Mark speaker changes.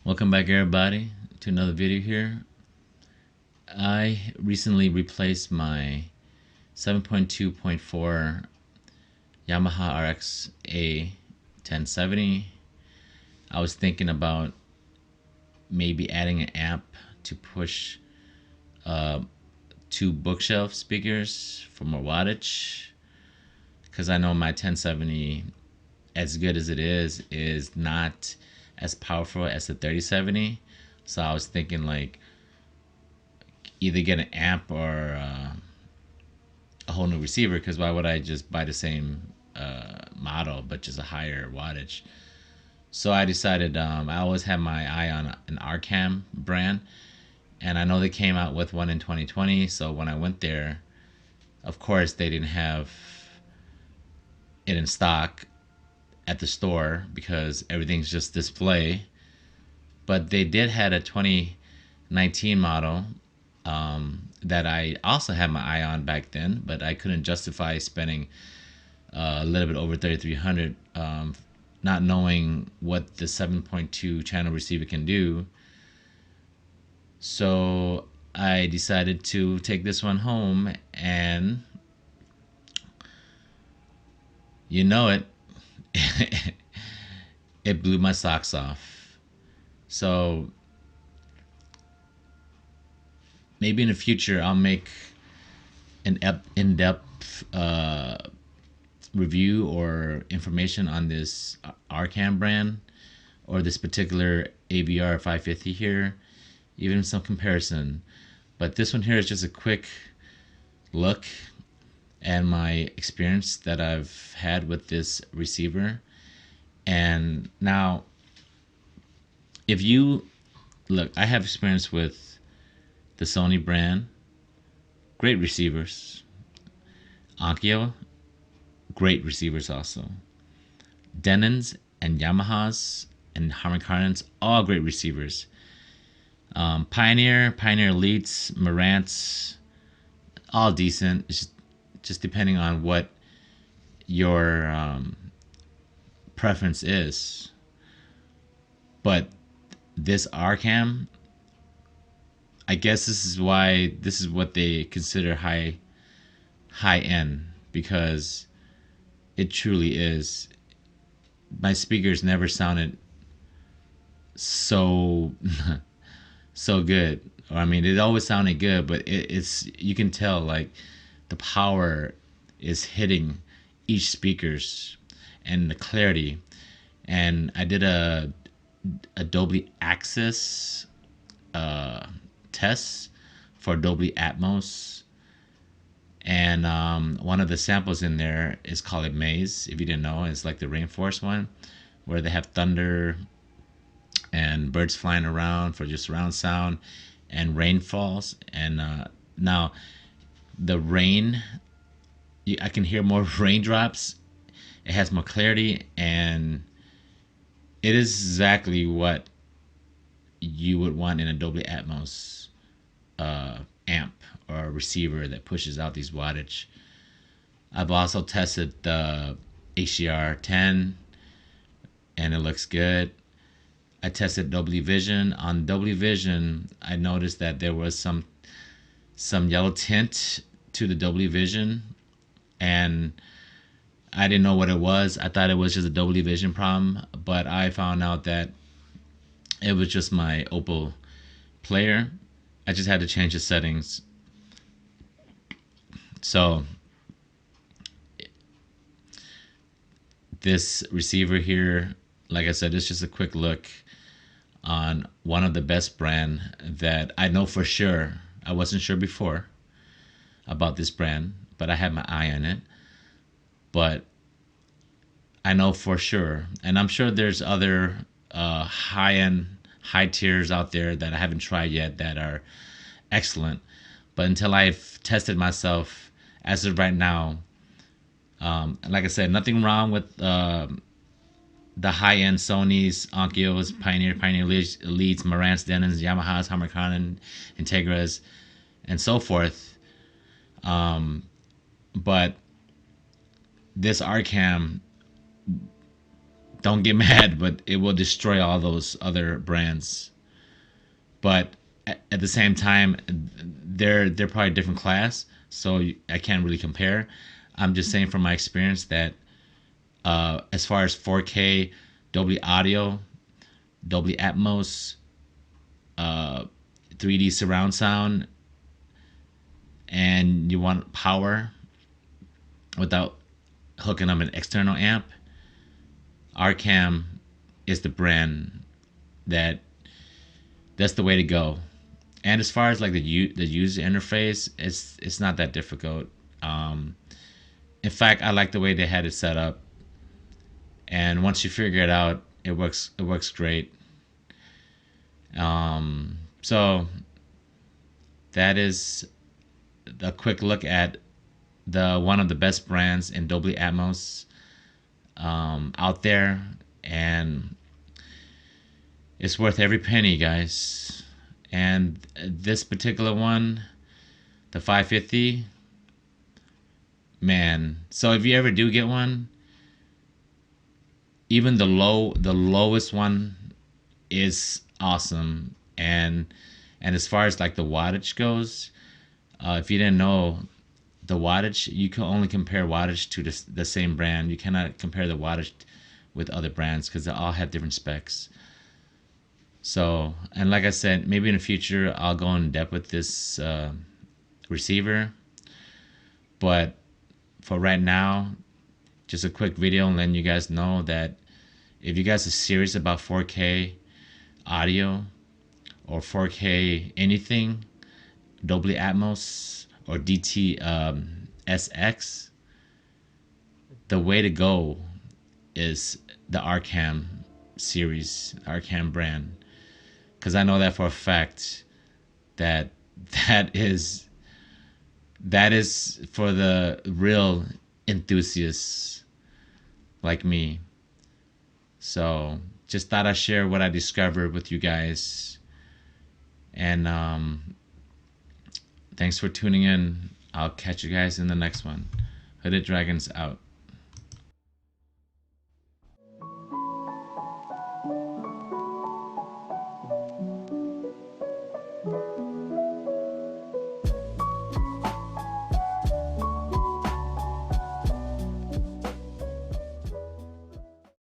Speaker 1: Welcome back, everybody, to another video here. I recently replaced my 7.2.4 Yamaha RX A 1070. I was thinking about maybe adding an amp to push two bookshelf speakers for more wattage, because I know my 1070, as good as it is not as powerful as the 3070. So I was thinking like either get an amp or a whole new receiver, because why would I just buy the same model but just a higher wattage? So I decided, I always had my eye on an ARCAM brand, and I know they came out with one in 2020. So when I went there, of course they didn't have it in stock at the store because everything's just display. But they did had a 2019 model that I also had my eye on back then, but I couldn't justify spending a little bit over 3,300, not knowing what the 7.2 channel receiver can do. So I decided to take this one home, and you know it, it blew my socks off. So maybe in the future I'll make an in-depth review or information on this ARCAM brand or this particular AVR 550 here, even some comparison. But this one here is just a quick look and my experience that I've had with this receiver. And now, if you look, I have experience with the Sony brand, great receivers. Onkyo, great receivers also. Denons and Yamahas and Harman-Kardons, all great receivers. Pioneer Elites, Marantz, all decent. It's just depending on what your preference is. But this ARCAM, I guess this is what they consider high end, because it truly is. My speakers never sounded so so good. Or I mean, it always sounded good, but it's you can tell like the power is hitting each speakers and the clarity. And I did a Dolby Atmos test for Dolby Atmos, and one of the samples in there is called Maze. If you didn't know, it's like the rainforest one where they have thunder and birds flying around for just surround sound, and rain falls. And now the rain, I can hear more raindrops. It has more clarity, and it is exactly what you would want in a Dolby Atmos amp or a receiver that pushes out these wattage. I've also tested the HDR 10, and it looks good. I tested Dolby Vision. On Dolby Vision, I noticed that there was some yellow tint to the Dolby Vision, and I didn't know what it was. I thought it was just a Dolby Vision problem, but I found out that it was just my Opal player. I just had to change the settings. So this receiver here, like I said, it's just a quick look on one of the best brand that I know for sure. I wasn't sure before about this brand, but I had my eye on it. But I know for sure, and I'm sure there's other high-end, high tiers out there that I haven't tried yet that are excellent. But until I've tested myself, as of right now, like I said, nothing wrong with the high-end Sonys, Onkyos, Pioneer Elites, Marantz, Denons, Yamahas, Harman-Kardon, Integras, and so forth. But this ARCAM, don't get mad, but it will destroy all those other brands. But at the same time, they're probably a different class, so I can't really compare. I'm just saying from my experience that as far as 4K, Dolby Audio, Dolby Atmos, uh, 3D surround sound, and you want power without hooking up an external amp, ARCAM is the brand that that's the way to go. And as far as like the user interface, it's not that difficult. Um, in fact, I like the way they had it set up. And once you figure it out, it works. It works great. So that is a quick look at the one of the best brands in Dolby Atmos out there, and it's worth every penny, guys. And this particular one, the 550, man. So if you ever do get one, even the lowest one is awesome. And as far as like the wattage goes, if you didn't know, the wattage, you can only compare wattage to the same brand. You cannot compare the wattage with other brands because they all have different specs. So, and like I said, maybe in the future I'll go in depth with this receiver. But for right now, just a quick video and letting you guys know that if you guys are serious about 4K audio or 4K anything, Dolby Atmos or DT SX, the way to go is the ARCAM series, ARCAM brand. Because I know that for a fact that that is for the real enthusiasts like me. So just thought I'd share what I discovered with you guys. And thanks for tuning in. I'll catch you guys in the next one. Hooded Dragons out.